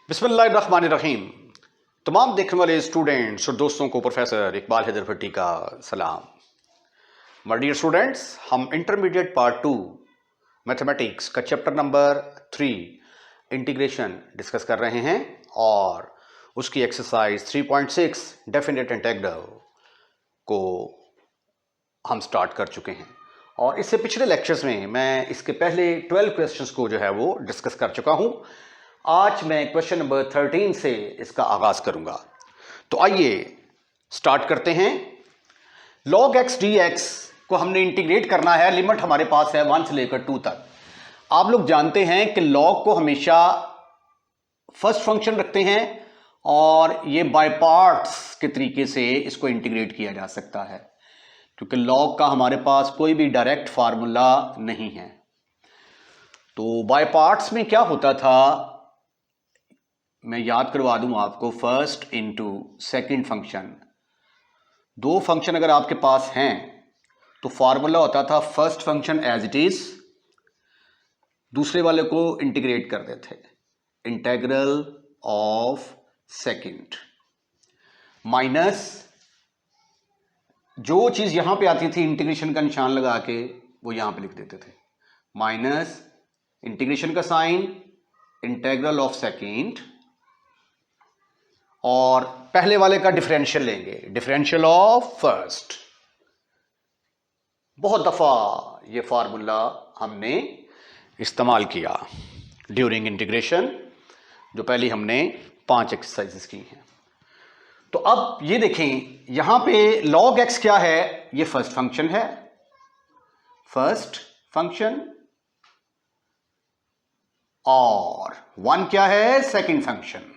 बिस्मिल्लाहिर्रहमानिर्रहीम। तमाम देखने वाले स्टूडेंट्स और दोस्तों को प्रोफेसर इकबाल हैदर भट्टी का सलाम। माय डियर स्टूडेंट्स, हम इंटरमीडिएट पार्ट 2 मैथमेटिक्स का चैप्टर नंबर 3 इंटीग्रेशन डिस्कस कर रहे हैं और उसकी एक्सरसाइज 3.6 डेफिनेट इंटीग्रल को हम स्टार्ट कर चुके हैं। और इससे पिछले लेक्चर्स में मैं इसके पहले 12 क्वेश्चंस को जो है वो डिस्कस कर चुका हूं। आज मैं क्वेश्चन नंबर 13 से इसका आगाज करूंगा। तो आइए स्टार्ट करते हैं। log x dx को हमने इंटीग्रेट करना है। लिमिट हमारे पास है 1 से लेकर 2 तक। आप लोग जानते हैं कि log को हमेशा फर्स्ट फंक्शन रखते हैं और ये बाय पार्ट्स के तरीके से इसको इंटीग्रेट किया जा सकता है, क्योंकि log का हमारे पास कोई भी डायरेक्ट फार्मूला नहीं है। तो बाय पार्ट्स में क्या होता था, मैं याद करवा दूं आपको। फर्स्ट इनटू सेकंड फंक्शन, दो फंक्शन अगर आपके पास हैं तो फार्मूला होता था first function as it is, दूसरे वाले को इंटीग्रेट कर देते, इंटीग्रल ऑफ सेकंड माइनस जो चीज यहां पे आती थी इंटीग्रेशन का निशान लगा के वो यहां पे लिख देते थे, माइनस इंटीग्रेशन का साइन इंटीग्रल ऑफ सेकंड और पहले वाले का डिफरेंशियल लेंगे, डिफरेंशियल ऑफ फर्स्ट। बहुत दफा ये फार्मूला हमने इस्तेमाल किया ड्यूरिंग इंटीग्रेशन, जो पहले हमने 5 एक्सरसाइजेस की हैं। तो अब ये देखें, यहां पे log x क्या है, ये फर्स्ट फंक्शन है, फर्स्ट फंक्शन, और 1 क्या है, सेकंड फंक्शन।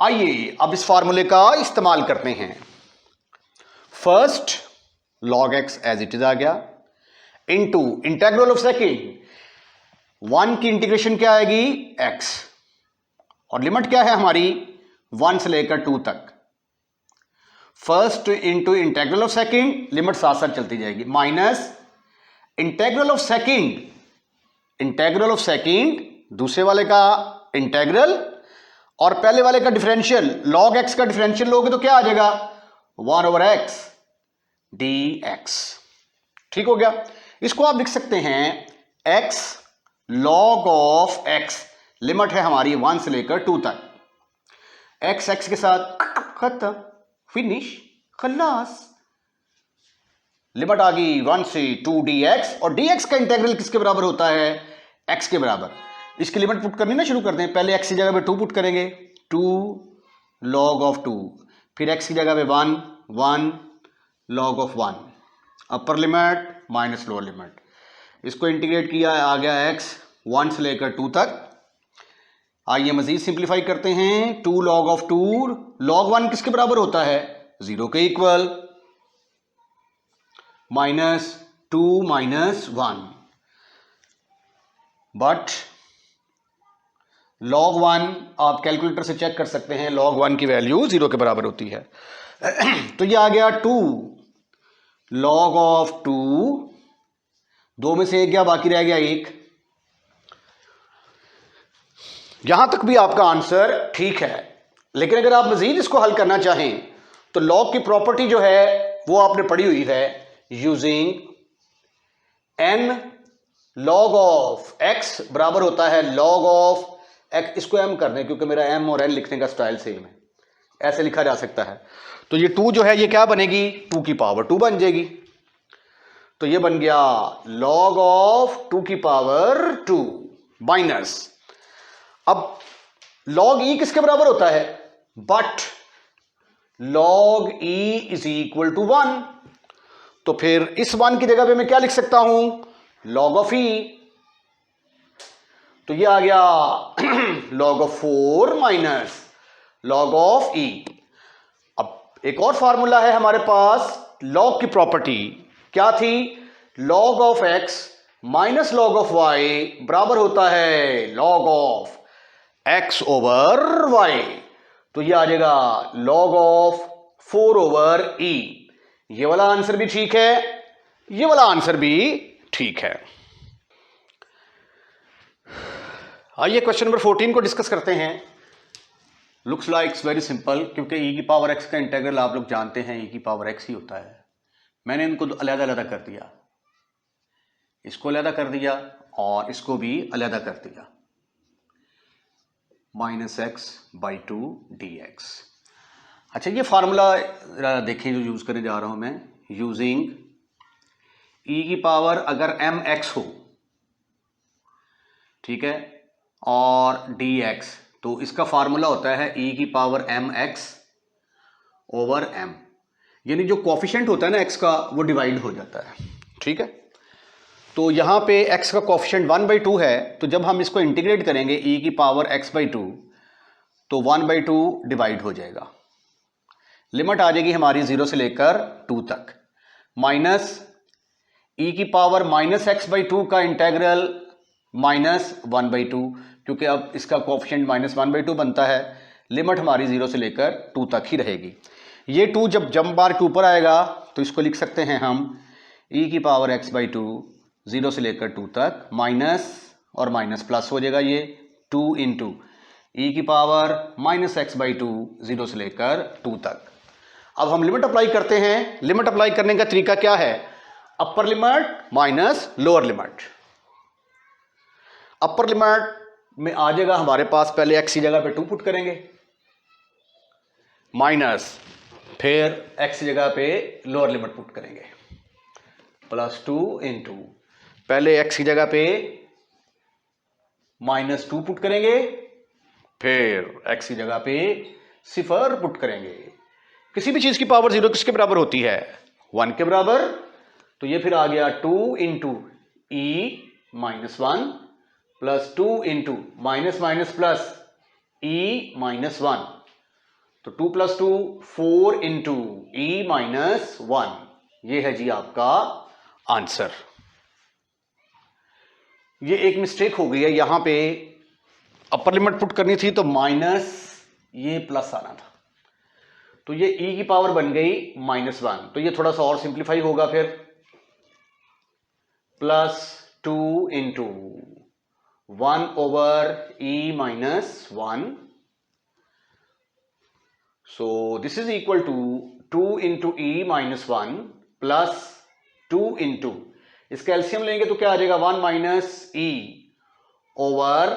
आइए अब इस फार्मूले का इस्तेमाल करते हैं। First log x as it is आ गया, इनटू इंटीग्रल ऑफ सेकंड, 1 की इंटीग्रेशन क्या आएगी, x, और लिमिट क्या है हमारी 1 से लेकर 2 तक। First into integral of second, limit साथ साथ चलती जाएगी, minus integral of second, integral of second दूसरे वाले का इंटीग्रल और पहले वाले का डिफरेंशियल। log x का डिफरेंशियल लोगे तो क्या आ जाएगा, 1/x dx। ठीक हो गया। इसको आप लिख सकते हैं x log of x, limit है हमारी 1 से लेकर 2 तक, x के साथ खत्म, फिनिश, खल्लास। लिमिट आ गई 1 से 2 dx, और dx का इंटीग्रल किसके बराबर होता है, x के बराबर। इसकी लिमिट पुट करनी ना शुरू कर दें। पहले x की जगह पे 2 पुट करेंगे, 2 log ऑफ 2, फिर x की जगह पे 1 log of 1, upper limit minus lower limit. इसको इंटीग्रेट किया, आ गया x 1 से लेकर 2 तक। आइए मजीद सिंप्लीफाई करते हैं। 2 log ऑफ 2, log 1 किसके बराबर होता है, 0 के equal, minus 2 minus 1, but log 1 आप कैलकुलेटर से चेक कर सकते हैं, log 1 की वैल्यू 0 के बराबर होती है। तो ये आ गया 2 log ऑफ 2, 2 में से 1 गया, बाकी रह गया 1। यहां तक भी आपका आंसर ठीक है, लेकिन अगर आप मजीद इसको हल करना चाहें तो log की प्रॉपर्टी जो है वो आपने पढ़ी हुई है, using n log of x बराबर होता है log ऑफ x। इसको m कर दें क्योंकि मेरा m और n लिखने का स्टाइल सेम है, ऐसे लिखा जा सकता है। तो ये 2 जो है ये क्या बनेगी, 2 की पावर 2 बन जाएगी। तो ये बन गया log ऑफ 2 की पावर 2 माइनस, अब log e किसके बराबर होता है, but log e is equal to 1। तो फिर इस 1 की जगह पे मैं क्या लिख सकता हूं, log ऑफ e। तो ये आ गया log of 4 minus log of e। अब एक और फार्मूला है हमारे पास, log की प्रॉपर्टी क्या थी, log of x minus log of y बराबर होता है log of x over y। तो ये आ जाएगा log ऑफ 4 ओवर e। ये वाला आंसर भी ठीक है, ये वाला आंसर भी ठीक है। आइए क्वेश्चन नंबर 14 को डिस्कस करते हैं। लुक्स लाइक्स वेरी सिंपल, क्योंकि ई की पावर एक्स का इंटीग्रल आप लोग जानते हैं ई की पावर एक्स ही होता है। मैंने इनको अलग अलग कर दिया, इसको अलग कर दिया और इसको भी अलग कर दिया। -x/2 dx। अच्छा, ये फार्मूला देखिए जो यूज करने जा रहा हूं मैं, यूजिंग ई की पावर अगर mx हो, ठीक है, और dx, तो इसका फार्मूला होता है e की पावर mx ओवर m, यानी जो कोफिशिएंट होता है ना x का वो डिवाइड हो जाता है। ठीक है, तो यहां पे x का कोफिशिएंट 1/2 है, तो जब हम इसको इंटीग्रेट करेंगे e की पावर x/2 तो 1/2 डिवाइड हो जाएगा। लिमिट आ जाएगी हमारी 0 से लेकर 2 तक। माइनस e की पावर -x/2 का इंटीग्रल -1/2, क्योंकि अब इसका कोफिशिएंट -1/2 बनता है। लिमिट हमारी 0 से लेकर 2 तक ही रहेगी। ये 2 जब जंप बार के ऊपर आएगा तो इसको लिख सकते हैं हम e की पावर x/2 0 से लेकर 2 तक, माइनस और माइनस प्लस हो जाएगा, ये 2 इंटू e की पावर -x/2 0 से लेकर 2 तक। अब हम लिमिट अप्लाई करते हैं। लिमिट अप्लाई करने का तरीका क्या है? Upper limit minus lower limit. Upper limit में आ जाएगा हमारे पास, पहले x की जगह पे 2 पुट करेंगे, माइनस फिर x की जगह पे लोअर लिमिट पुट करेंगे, +2 इंटू पहले x की जगह पे -2 पुट करेंगे, फिर x की जगह पे 0 पुट करेंगे। किसी भी चीज की पावर 0 किसके बराबर होती है? 1 के बराबर। तो ये फिर आ गया 2 into e-1 plus 2 into minus minus plus e-1, तो 2 + 2 4 इंटू e-1। ये है जी आपका आंसर। ये एक मिस्टेक हो गई है, यहां पे अपर लिमिट पुट करनी थी तो माइनस, ये प्लस आना था, तो ये e की पावर बन गई -1। तो ये थोड़ा सा और सिंप्लीफाई होगा, फिर +2 into 1 over e-1, so this is equal to 2 into e-1 plus 2 into, इसका एलसीएम लेंगे तो क्या आ जाएगा? 1 माइनस e ओवर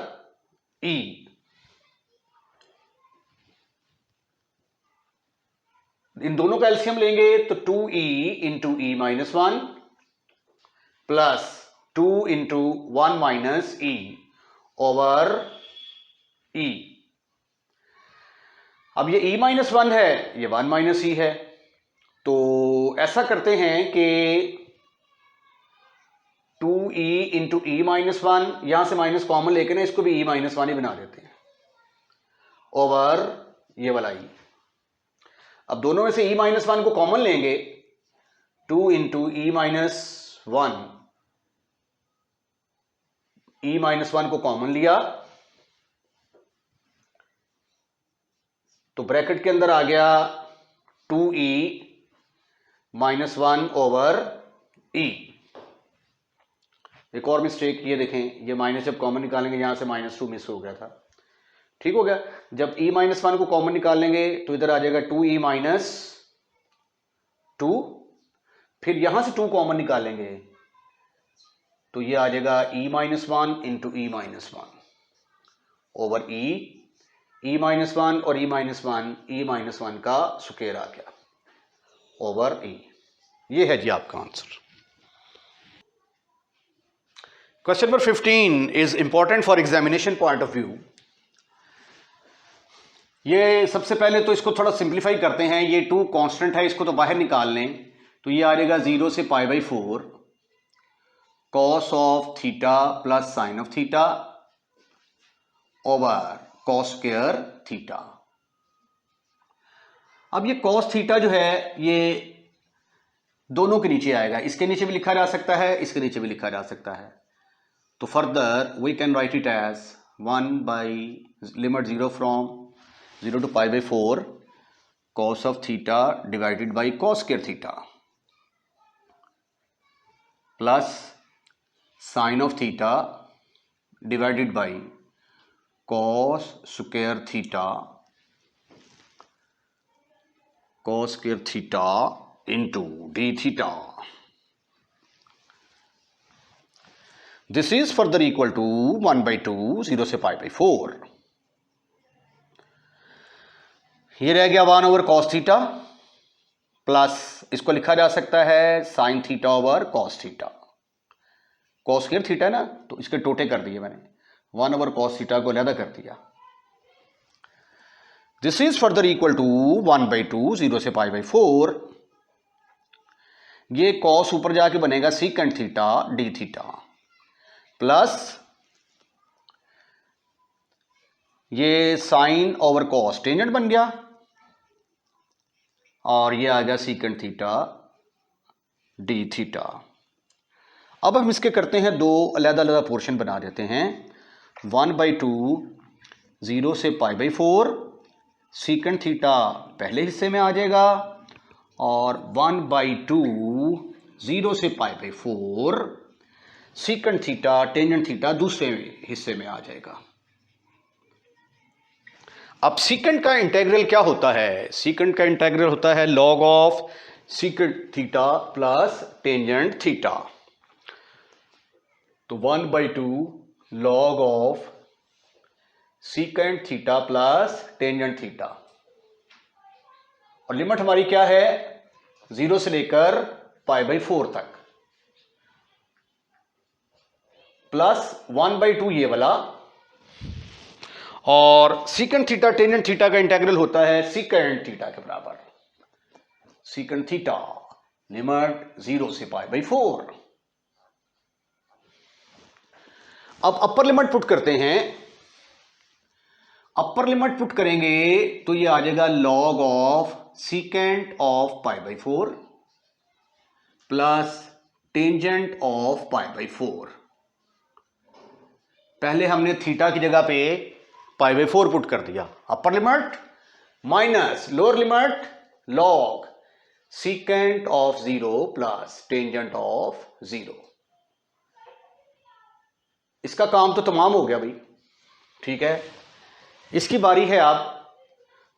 e, इन दोनों का एलसीएम लेंगे तो 2e into e-1 plus 2 into 1 minus e over e। अब ये e-1 है, ये 1 माइनस e है, तो ऐसा करते हैं कि 2e इंटू e-1, यहां से माइनस कॉमन लेके ना इसको भी e-1 ही बना देते हैं, ओवर ये वाला e। अब दोनों में से e-1 को कॉमन लेंगे, 2 इंटू e-1, e-1 को कॉमन लिया तो ब्रैकेट के अंदर आ गया 2e-1 ओवर e। एक और मिस्टेक ये देखें, ये माइनस जब कॉमन निकालेंगे यहां से -2 मिस हो गया था, ठीक हो गया। जब e-1 को कॉमन निकाल लेंगे तो इधर आ जाएगा 2e-2, फिर यहां से 2 कॉमन निकालेंगे तो ये आ जाएगा e-1 into e-1 over e-1 और e-1 का स्क्वायर आ गया ओवर e। ये है जी आपका answer. Question number 15 is important for examination point of view. ये सबसे पहले तो इसको थोड़ा सिंप्लीफाई करते हैं। ये 2 कांस्टेंट है, इसको तो बाहर निकाल लें, तो ये आ जाएगा 0 से π/4 cos of theta plus sign of theta over cos square theta. अब ये cos थीटा जो है ये दोनों के नीचे आएगा, इसके नीचे भी लिखा जा सकता है, इसके नीचे भी लिखा जा सकता है। तो further we can write it as 1 by limit 0 from 0 to π/4 cos of theta divided by cos square theta plus sin of theta divided by cos square theta into d theta. This is further equal to 1/2 0 से π/4। ये रह गया 1/cos theta plus इसको लिखा जा सकता है sine theta over cos theta. Cos square theta है ना, तो इसके टोटे कर दिए मैंने, 1/cos थीटा को अलग कर दिया। This is further equal to 1/2 0 से π/4। ये कॉस ऊपर जाके बनेगा secant theta d theta plus ये साइन ओवर कॉस टेंजेंट बन गया और ये आ गया सीकेंट थीटा डी थीटा। अब हम इसके करते हैं दो अलग अलग पोर्शन बना देते हैं। 1/2 0 से π/4 सीकेंट थीटा पहले हिस्से में आ जाएगा और 1/2 0 से π/4 सीकेंट थीटा टेंजेंट थीटा दूसरे हिस्से में आ जाएगा। अब सीकेंट का इंटीग्रल क्या होता है? सीकेंट का इंटीग्रल होता है log of secant theta plus tangent theta. तो 1/2 log of secant theta plus tangent theta, और लिमिट हमारी क्या है 0 से लेकर π/4 तक, प्लस 1/2 ये वाला, और सीकेंट थीटा टेंजेंट थीटा का इंटीग्रल होता है सीकेंट थीटा के बराबर। सीकेंट थीटा लिमिट 0 से π/4। अब अपर लिमिट पुट करते हैं। अपर लिमिट पुट करेंगे तो ये आ जाएगा log of secant of π/4 plus tangent of π/4। पहले हमने थीटा की जगह पे π/4 पुट कर दिया। Upper limit minus lower limit log secant of 0 plus tangent of 0। इसका काम तो तमाम हो गया भाई, ठीक है। इसकी बारी है अब,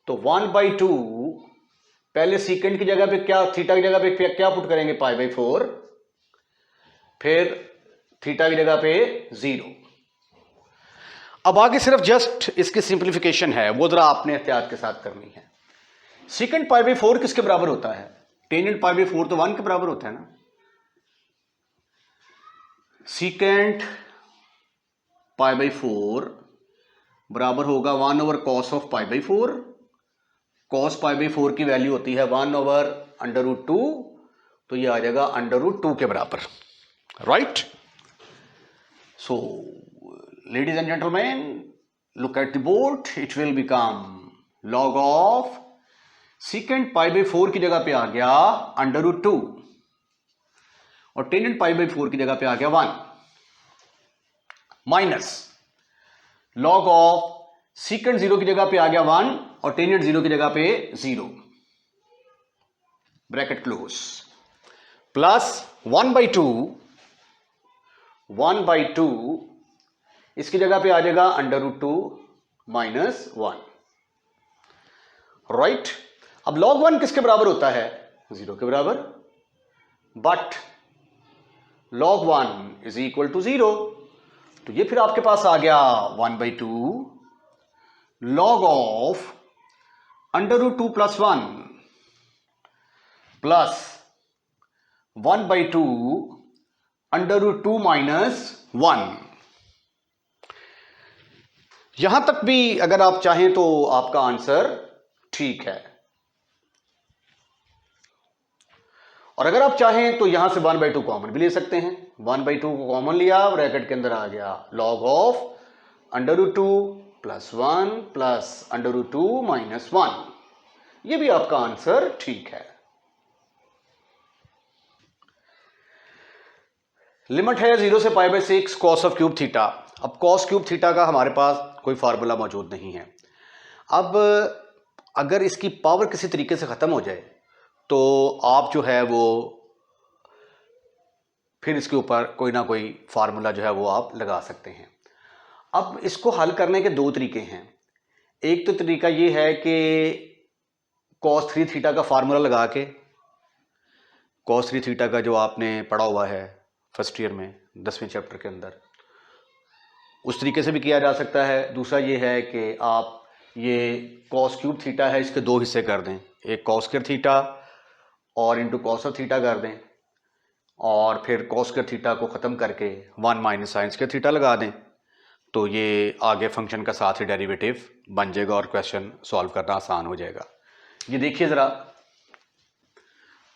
तो 1/2 पहले सीकेंट की जगह पे क्या, थीटा की जगह पे क्या पुट करेंगे π/4, फिर थीटा की जगह पे 0। अब आगे सिर्फ जस्ट इसकी सिंप्लीफिकेशन है, वो जरा आपने एहतियात के साथ करनी है। सीकेंट π/4 किसके बराबर होता है? टेंजेंट π/4 तो 1 के बराबर होता है ना। सीकेंट π/4 बराबर होगा 1/cos ऑफ π/4। cos π/4 की वैल्यू होती है 1/√2, तो ये आ जाएगा √2 के बराबर, right. So ladies and gentlemen, look at the board. It will become log of secant π/4 की जगह पे आ गया √2 और टेंजेंट π/4 की जगह पे आ गया 1 माइनस log ऑफ secant 0 की जगह पे आ गया 1 और टेंजेंट 0 की जगह पे 0, ब्रैकेट क्लोज, प्लस 1/2 इसकी जगह पे आ जाएगा √2 माइनस 1, राइट। अब log 1 किसके बराबर होता है? 0 के बराबर, but log 1 is equal to 0, तो ये फिर आपके पास आ गया 1/2 log of √2 plus 1 plus 1/2 √2 minus 1। यहां तक भी अगर आप चाहें तो आपका आंसर ठीक है, और अगर आप चाहें तो यहां से 1/2 कॉमन भी ले सकते हैं। 1/2 को कॉमन लिया, ब्रैकेट के अंदर आ गया log of √2 plus 1 plus √2 minus 1। ये भी आपका आंसर ठीक है। लिमिट है 0 से π/6 cos ऑफ क्यूब थीटा। अब cos क्यूब थीटा का हमारे पास कोई फार्मूला मौजूद नहीं है। अब अगर इसकी पावर किसी तरीके से ख़त्म हो जाए तो आप जो है वो फिर इसके ऊपर कोई ना कोई फार्मूला जो है वो आप लगा सकते हैं। अब इसको हल करने के दो तरीके हैं। एक तो तरीका ये है कि cos 3 थीटा का फार्मूला लगा के, cos 3 थीटा का जो आपने पढ़ा हुआ है फर्स्ट ईयर में 10वें चैप्टर के अंदर, उस तरीके से भी किया जा सकता है। दूसरा ये है कि आप ये cos क्यूब थीटा है इसके दो हिस्से कर दें, एक cos स्क्वायर थीटा और इंटू cos ऑफ थीटा कर दें, और फिर cos स्क्वायर थीटा को ख़त्म करके 1 माइनस साइन स्क्वायर थीटा लगा दें, तो ये आगे फंक्शन का साथ ही डेरिवेटिव बन जाएगा और क्वेश्चन सॉल्व करना आसान हो जाएगा। ये देखिए ज़रा,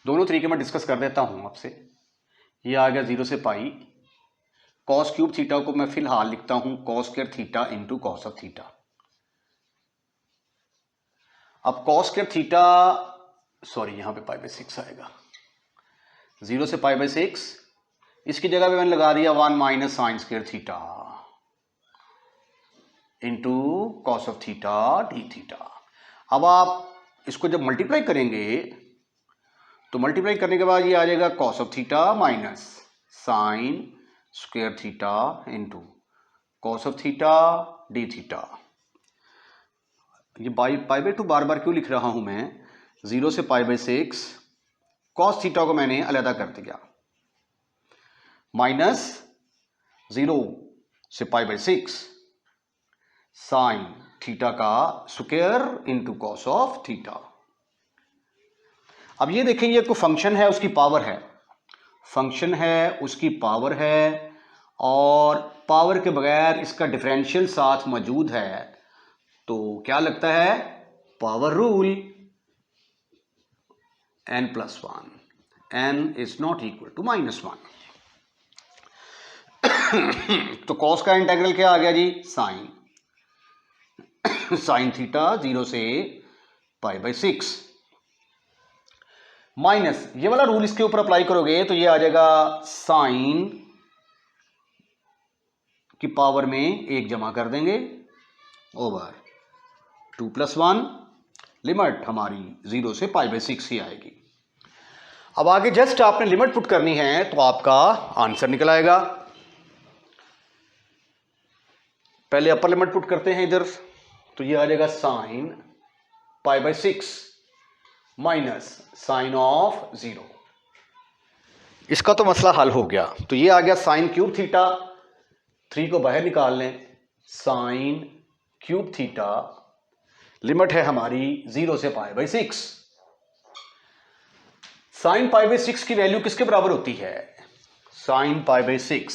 दोनों तरीके मैं डिस्कस कर देता हूँ आपसे। ये आ गया 0 से पाई, cos क्यूब थीटा को मैं फिलहाल लिखता हूँ cos square theta into cos of theta. अब cos स्क्वायर थीटा, सॉरी यहाँ पे पाई बाई 6 आएगा, 0 से पाई बाई 6, इसकी जगह पे मैंने लगा दिया 1 minus sine square theta into cos of theta d theta. अब आप इसको जब मल्टीप्लाई करेंगे तो मल्टीप्लाई करने के बाद ये आ जाएगा cos of theta minus sine square theta into cos of theta d theta. ये पाई बाई 2 बार बार क्यों लिख रहा हूं मैं? 0 से पाई बाई 6 कॉस थीटा को मैंने अलहदा कर दिया, माइनस 0 से पाई बाई 6 साइन थीटा का square into cos of theta. अब ये देखें, ये कोई फंक्शन है उसकी पावर है, फंक्शन है उसकी पावर है, और पावर के बगैर इसका डिफरेंशियल साथ मौजूद है, तो क्या लगता है? Power rule n+1, n is not equal to -1। तो कॉस का इंटीग्रल क्या आ गया जी? साइन थीटा 0 से पाई बाई 6 माइनस, ये वाला रूल इसके ऊपर अप्लाई करोगे तो ये आ जाएगा साइन की पावर में 1 जमा कर देंगे ओवर 2 + 1, लिमिट हमारी 0 से पाई बाई 6 ही आएगी। अब आगे जस्ट आपने लिमिट पुट करनी है तो आपका आंसर निकल आएगा। पहले अपर लिमिट पुट करते हैं इधर, तो ये आ जाएगा sine pi by 6 minus sine of 0। इसका तो मसला हल हो गया। तो ये आ गया साइन क्यूब थीटा, 3 को बाहर निकाल लें, साइन क्यूब थीटा, लिमिट है हमारी 0 से pi by 6। Sign pi by 6 की वैल्यू किसके बराबर होती है? Sign pi by 6,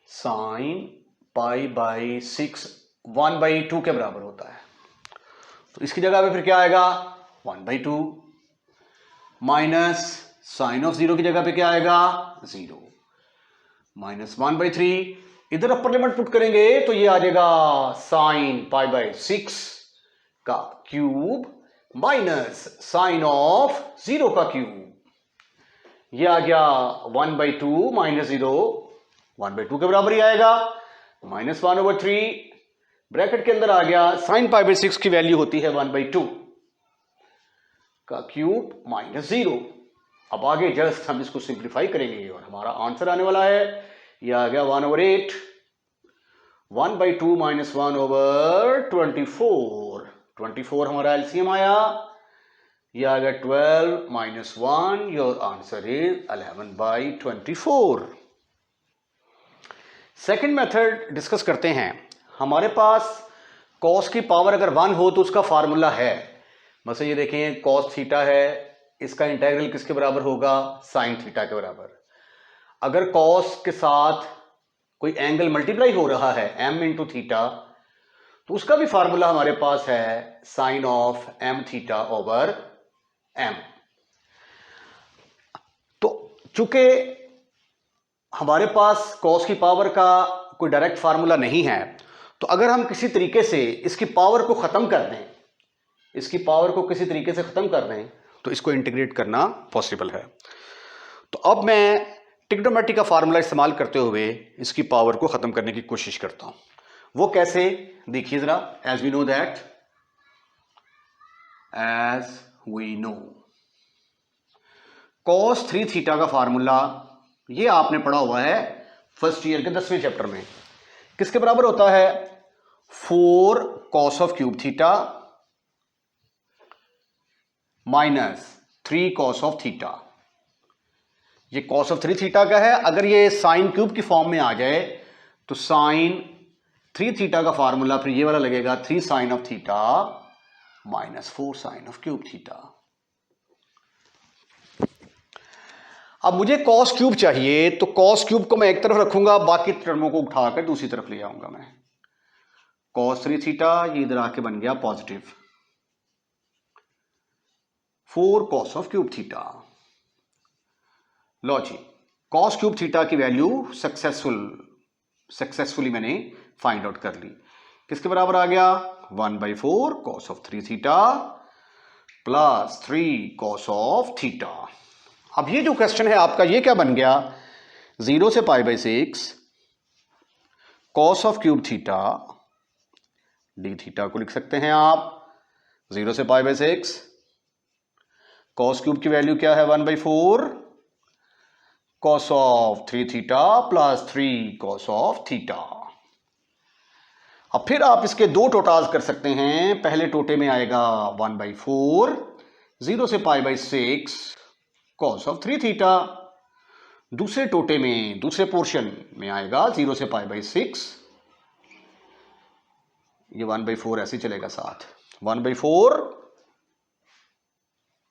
sign pi by 6 1/2 के बराबर होता है। तो इसकी जगह पे फिर क्या आएगा? 1/2 माइनस साइन ऑफ 0 की जगह पे क्या आएगा? 0 माइनस 1/3। इधर अपर लिमिट पुट करेंगे तो ये आ जाएगा साइन पाई बाई 6 का क्यूब माइनस साइन ऑफ 0 का क्यूब। ये आ गया 1/2 माइनस 0, 1/2 के बराबर ही आएगा, -1/3 ब्रैकेट के अंदर आ गया। साइन पाई बाई 6 की वैल्यू होती है 1/2 का क्यूब माइनस 0। अब आगे जस्ट हम इसको सिंप्लीफाई करेंगे और हमारा आंसर आने वाला है, यह आ गया 1/8, 1/2 माइनस 1/24, 24 हमारा एलसीएम आया, यह आ गया 12 minus 1, your answer is 11/24। Second method discuss करते हैं। हमारे पास cos की पावर अगर 1 हो तो उसका फार्मूला है। मतलब ये देखें, cos थीटा है, इसका इंटीग्रल किसके बराबर होगा? साइन थीटा के बराबर। अगर cos के साथ कोई एंगल मल्टीप्लाई हो रहा है m इंटू थीटा, तो उसका भी फार्मूला हमारे पास है sine of m theta over m। तो चूंकि हमारे पास cos की पावर का कोई डायरेक्ट फार्मूला नहीं है, तो अगर हम किसी तरीके से इसकी पावर को ख़त्म कर दें, इसकी पावर को किसी तरीके से ख़त्म कर दें, तो इसको इंटीग्रेट करना पॉसिबल है। तो अब मैं ट्रिग्नोमेट्री का फार्मूला इस्तेमाल करते हुए इसकी पावर को ख़त्म करने की कोशिश करता हूँ। वो कैसे, देखिए ज़रा। As we know cos 3 theta का फार्मूला ये आपने पढ़ा हुआ है फर्स्ट ईयर के 10वें चैप्टर में। किसके बराबर होता है 4 cos of cube theta minus 3 cos of theta. ये cos ऑफ 3 थीटा का है। अगर ये साइन क्यूब की फॉर्म में आ जाए तो साइन 3 थीटा का फार्मूला फिर ये वाला लगेगा 3 sine of theta minus 4 sine of cube theta. अब मुझे cos क्यूब चाहिए तो cos क्यूब को मैं एक तरफ रखूंगा, बाकी टर्मों को उठाकर दूसरी तरफ ले आऊंगा मैं। cos 3 थीटा ये इधर आके बन गया positive 4 cos of cube theta. लो जी, cos क्यूब थीटा की वैल्यू सक्सेसफुली मैंने फाइंड आउट कर ली। किसके बराबर आ गया 1/4 cos of 3 theta plus 3 cos of theta. अब ये जो क्वेश्चन है आपका ये क्या बन गया 0 से π/6 cos of cube theta d theta को लिख सकते हैं आप 0 से π/6 cos क्यूब की वैल्यू क्या है 1/4 cos of 3 theta plus 3 cos of theta. अब फिर आप इसके दो टोटाल्स कर सकते हैं। पहले टोटे में आएगा 1/4 0 से π/6 cos ऑफ 3 थीटा, दूसरे टोटे में दूसरे पोर्शन में आएगा 0 से π/6, ये 1/4 ऐसे चलेगा साथ 1/4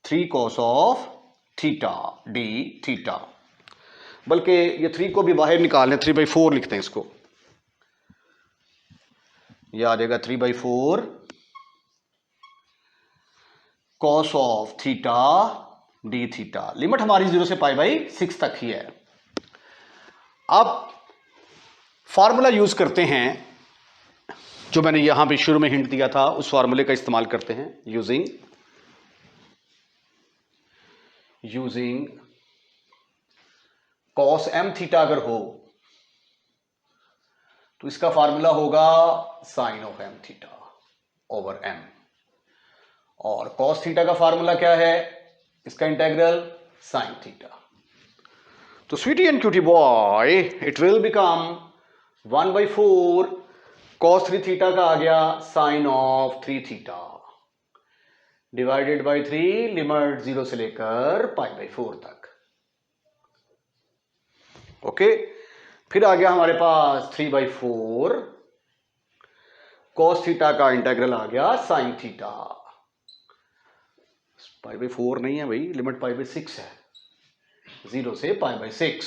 3 cos of theta d theta. बल्कि ये 3 को भी बाहर निकाल लें 3/4 लिखते हैं इसको, ये आ जाएगा 3/4 cos of theta d theta. Limit हमारी 0 से π/6 तक ही है। अब फॉर्मूला यूज करते हैं जो मैंने यहां पे शुरू में हिंट दिया था, उस फॉर्मूले का इस्तेमाल करते हैं यूजिंग cos m थीटा अगर हो तो इसका फार्मूला होगा sine of m theta over m, और cos थीटा का फार्मूला क्या है इसका इंटेग्रल साइन थीटा। तो sweetie and cutie boy it will become 1/4 cos 3 theta का आ गया sine of 3 theta divided by 3 limit 0 से लेकर π/4 तक। ओके, फिर आ गया हमारे पास 3/4 cos थीटा का इंटेग्रल आ गया साइन थीटा। π/4 नहीं है भाई, लिमिट π/6 है 0 से π/6।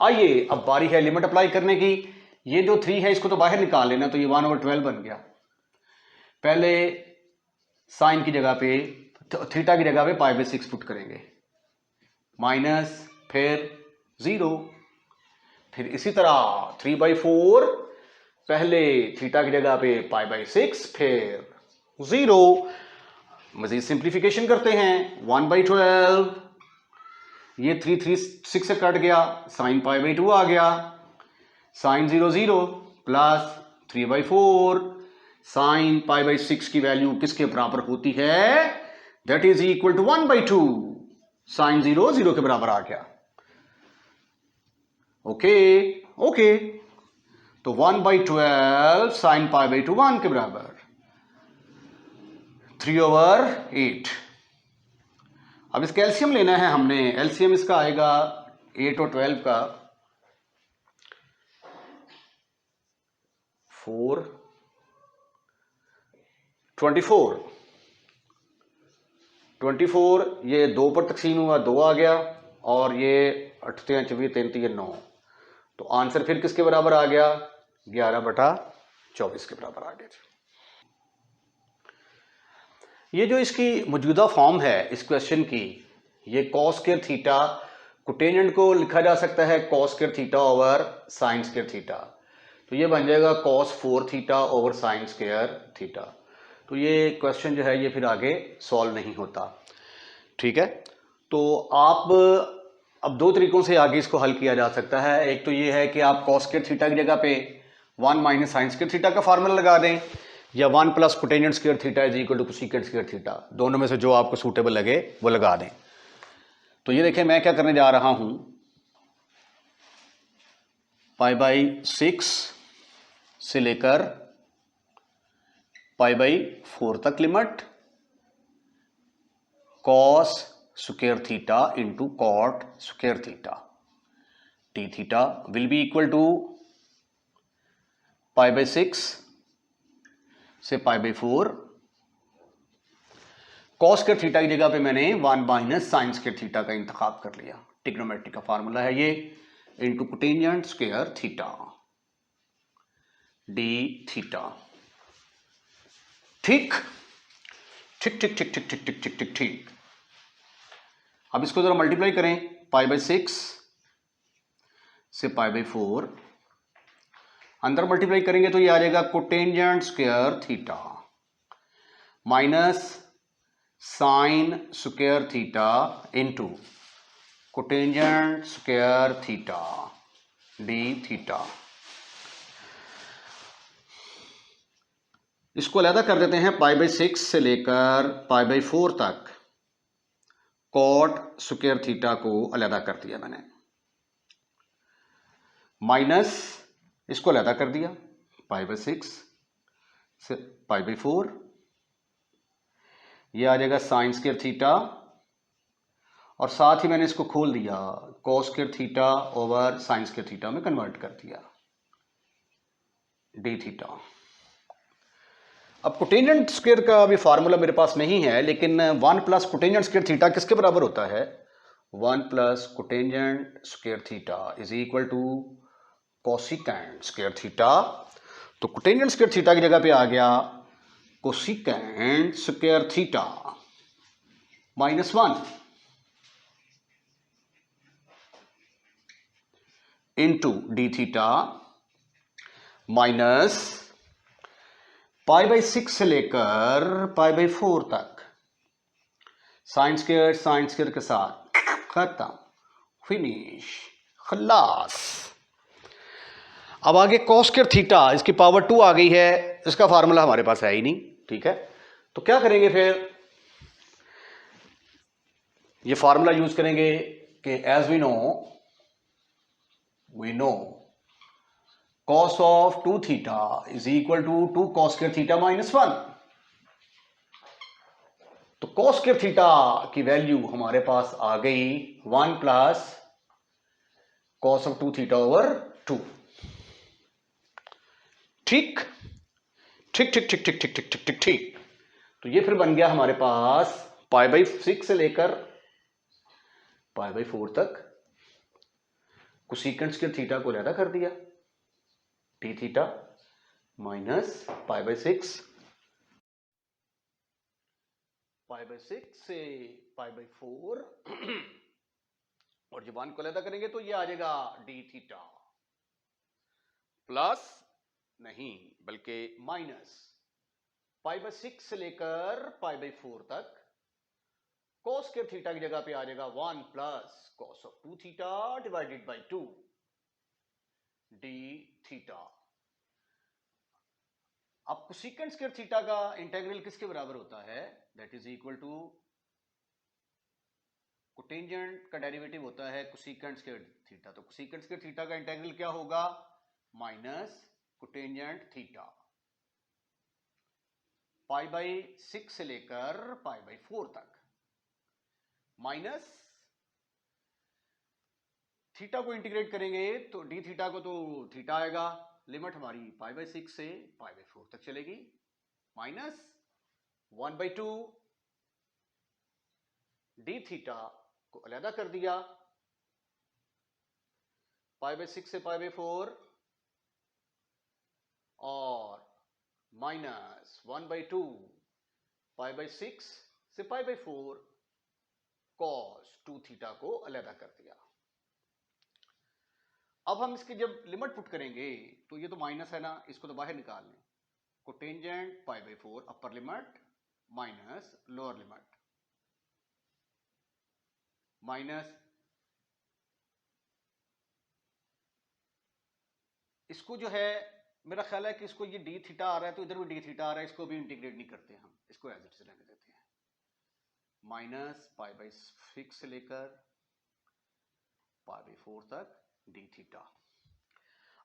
आइए अब बारी है लिमिट अप्लाई करने की। ये जो 3 है इसको तो बाहर निकाल लेना, तो ये 1/12 बन गया। पहले साइन की जगह पे थीटा की जगह पे π/6 पुट करेंगे माइनस फिर 0, फिर इसी तरह 3/4 पहले थीटा की जगह पे π/6 फिर 0। मजीद सिंप्लीफिकेशन करते हैं 1/12, ये 3 6 से कट गया, साइन π/2 आ गया, साइन 0 0 प्लस 3/4 साइन π/6 की वैल्यू किसके बराबर होती है that is equal to 1/2 sine 0 0 के बराबर आ गया। ओके, तो 1/12 साइन π/2 1 के बराबर 3/8। अब इसका एलसीएम लेना है हमने। एलसीएम इसका आएगा 8 और 12 का 4 24 ये 2 पर तकसीम हुआ 2 आ गया, और ये 8 3 24 3 3 9, तो आंसर फिर किसके बराबर आ गया 11/24 के बराबर आ गया। ये जो इसकी मौजूदा फॉर्म है इस क्वेश्चन की, ये cos स्क्वायर थीटा कोटेंजेंट को लिखा जा सकता है cos square theta over sign square theta, तो ये बन जाएगा cos 4 theta over sign square theta. तो ये क्वेश्चन जो है ये फिर आगे सॉल्व नहीं होता। ठीक है, तो आप अब 2 तरीकों से आगे इसको हल किया जा सकता है। एक तो ये है कि आप cos स्क्वायर थीटा की जगह पे 1 माइनस साइन स्क्वायर थीटा का फार्मूला लगा दें, या 1 plus cotangent square theta is equal to cosecant square theta, दोनों में से जो आपको सूटेबल लगे वो लगा दें। तो ये देखें मैं क्या करने जा रहा हूं, π/6 से लेकर पाई बाई 4 तक limit cos square theta into cot square theta t theta will be equal to pi by 6 से pi by 4। Cos square theta की जगह पे मैंने 1 माइनस साइन स्क्वायर थीटा का इंतखाब कर लिया। ट्रिग्नोमेट्री का फार्मूला है ये, into cotangent square theta d theta. ठीक ठीक ठीक ठीक ठीक ठीक ठीक ठीक ठीक ठीक। अब इसको जरा मल्टीप्लाई करें, पाई बाई 6 से पाई बाई 4 अंदर मल्टीप्लाई करेंगे तो ये आ जाएगा cotangent square theta minus sine square theta into cotangent square theta d theta. इसको अलग कर देते हैं, पाई बाई 6 से लेकर पाई बाई 4 तक कॉट स्क्वायर थीटा को अलग कर दिया मैंने, माइनस इसको अलग कर दिया पाई बाई 6 से पाई बाई 4, ये आ जाएगा साइन स्क्वायर थीटा और साथ ही मैंने इसको खोल दिया cos square theta over sign square theta में कन्वर्ट कर दिया डी थीटा। अब कोटेंजेंट स्क्वायर का भी फार्मूला मेरे पास नहीं है, लेकिन 1 प्लस कोटेंजेंट स्क्वायर थीटा किसके बराबर होता है? 1 plus cotangent square theta is equal to cosecant square theta. तो कोटेंजेंट स्क्वायर थीटा की जगह पे आ गया cosecant square theta minus 1 into d theta minus pi by 6 से लेकर पाई बाई 4 तक साइन स्क्वायर के साथ खत्म, फिनिश, खलास। अब आगे कॉस स्क्वायर थीटा, इसकी पावर 2 आ गई है, इसका फार्मूला हमारे पास है ही नहीं, ठीक है। तो क्या करेंगे फिर, ये फार्मूला यूज करेंगे कि as we know cos of 2 theta is equal to 2 cos square theta minus 1। तो cos square theta की वैल्यू हमारे पास आ गई 1 plus cos of 2 theta over 2। ठीक ठीक ठीक ठीक ठीक ठीक ठीक ठीक ठीक ठीक। तो ये फिर बन गया हमारे पास पाई बाई 6 से लेकर पाई बाई 4 तक कोसेकेंट स्क्वायर थीटा को अलग कर दिया T theta minus pi by 6 से पाई बाई 4 और जब 1 को अलग करेंगे तो ये आ जाएगा डी थीटा प्लस नहीं बल्कि माइनस पाई बाई 6 से लेकर पाई बाई 4 तक cos स्क्वायर थीटा की जगह पे आ जाएगा 1 plus cos of 2 theta divided by 2 d theta. अब कोसेकेंट स्क्वायर थीटा का इंटीग्रल किसके बराबर होता है? That is equal to cotangent का डेरिवेटिव होता है कोसेकेंट स्क्वायर थीटा। तो कोसेकेंट स्क्वायर थीटा का इंटीग्रल क्या होगा? Minus cotangent theta pi by 6 से लेकर पाई बाई 4 तक माइनस थीटा को इंटीग्रेट करेंगे तो डी थीटा को तो थीटा आएगा, लिमिट हमारी पाई बाई 6 से पाई बाई 4 तक चलेगी, माइनस 1 बाई 2 डी थीटा को अलग कर दिया पाई बाई 6 से पाई बाई 4 और माइनस 1 बाई 2 पाई बाई 6 से पाई बाई 4 कॉस 2 थीटा को अलग कर दिया। अब हम इसकी जब लिमिट पुट करेंगे तो ये तो माइनस है ना, इसको तो बाहर निकाल लें, cotangent pi by 4 upper limit minus lower limit minus इसको जो है मेरा ख्याल है कि इसको ये डी थीटा आ रहा है तो इधर भी डी थीटा आ रहा है, इसको भी इंटीग्रेट नहीं करते हम, इसको एज इट इज रहने देते हैं, माइनस पाई बाई 6 से लेकर पाई बाई 4 तक डी थीटा।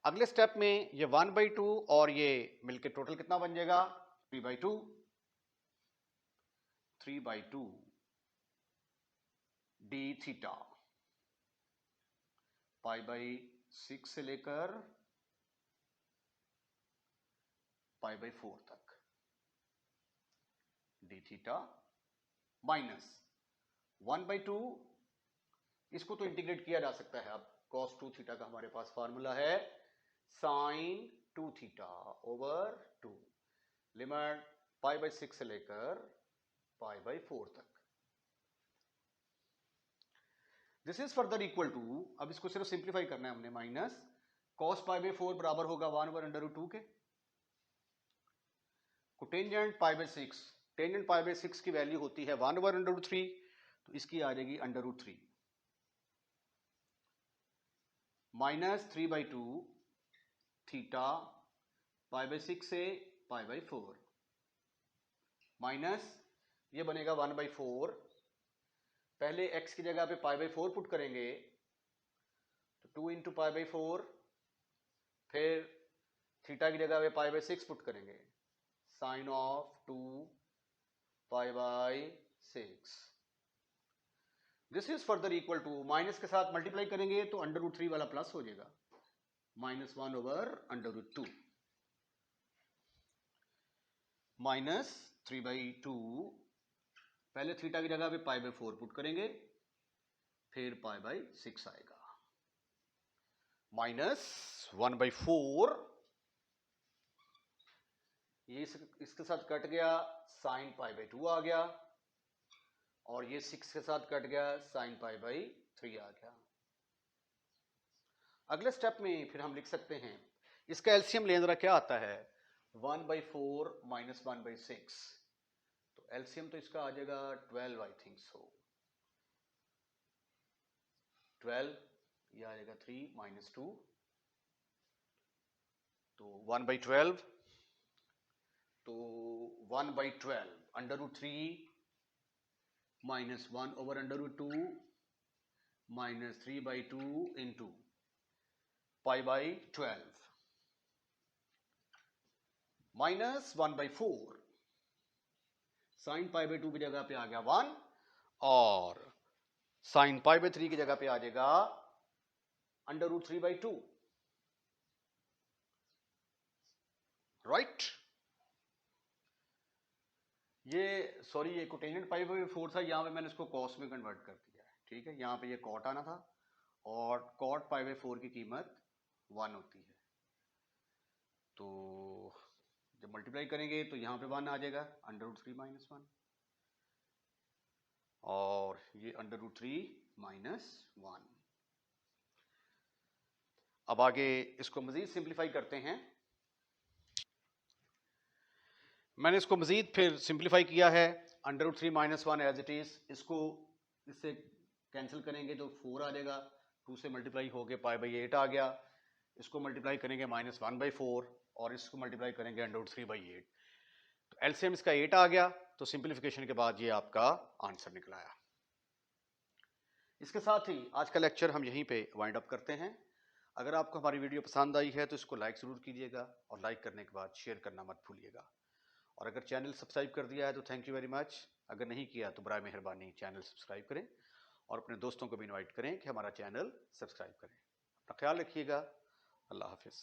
अगले स्टेप में ये 1/2 और ये मिलके टोटल कितना बन जाएगा 3/2 डी थीटा π/6 से लेकर π/4 तक डी थीटा माइनस 1/2, इसको तो इंटीग्रेट किया जा सकता है। अब cos 2 थीटा का हमारे पास फार्मूला है sin 2 थीटा ओवर 2, लिमिट π/6 से लेकर π/4 तक। This is further equal to, अब इसको सिर्फ सिंप्लीफाई करना है हमने, माइनस cos π/4 बराबर होगा 1/√2 के, कोटेंजेंट π/6, टेंजेंट π/6 की वैल्यू होती है 1/√3, तो इसकी आ जाएगी √3 माइनस 3/2 थीटा π/6 से π/4 माइनस ये बनेगा 1/4, पहले x की जगह पे π/4 पुट करेंगे तो 2 इंटू π/4, फिर थीटा की जगह पे π/6 पुट करेंगे, sine of 2 π/6। This is further equal to, minus के साथ मल्टीप्लाई करेंगे तो √3 वाला प्लस हो जाएगा, -1/√2 माइनस 3/2, पहले थीटा की जगह पे π/4 पुट करेंगे, फिर π/6 आएगा, माइनस 1/4, ये इसके साथ कट गया, साइन π/2 आ गया, और ये 6 के साथ कट गया, साइन π/3 आ गया। अगले स्टेप में फिर हम लिख सकते हैं, इसका एलसीएम लें जरा, क्या आता है 1/4 माइनस 1/6, तो एलसीएम तो इसका आ जाएगा 12, आई थिंक सो 12, ये आ जाएगा 3 माइनस 2, तो 1/12, तो 1/12 √3 minus 1/√2 minus 3/2 into π/12 minus 1/4, sine π/2 की जगह पे आ गया 1, और साइन π/3 की जगह पे आ जाएगा √3/2, राइट। ये सॉरी, ये कोटेंजेंट π/4 था, यहां पे मैंने इसको कॉस में कन्वर्ट कर दिया है, ठीक है। यहां पे ये कॉट आना था, और कॉट π/4 की कीमत 1 होती है, तो जब मल्टीप्लाई करेंगे तो यहां पे 1 आ जाएगा, √3 माइनस 1, और ये √3 माइनस 1। अब आगे इसको मजीद सिंप्लीफाई करते हैं, मैंने इसको मजीद फिर सिंप्लीफाई किया है, √3 माइनस 1 एज इट इज, इसको इससे कैंसिल करेंगे तो 4 आ जाएगा, 2 से मल्टीप्लाई हो गया π/8 आ गया, इसको मल्टीप्लाई करेंगे -1/4, और इसको मल्टीप्लाई करेंगे √3/8, तो एलसीएम इसका 8 आ गया, तो सिंप्लीफिकेशन के बाद ये आपका आंसर निकल आया। इसके साथ ही आज का लेक्चर हम यहीं पे वाइंड अप करते हैं। अगर आपको हमारी वीडियो पसंद आई है तो इसको लाइक ज़रूर कीजिएगा, और लाइक करने के बाद शेयर करना मत भूलिएगा, और अगर चैनल सब्सक्राइब कर दिया है तो थैंक यू वेरी मच, अगर नहीं किया तो बराए मेहरबानी चैनल सब्सक्राइब करें, और अपने दोस्तों को भी इनवाइट करें कि हमारा चैनल सब्सक्राइब करें। अपना ख्याल रखिएगा, अल्लाह हाफिज़।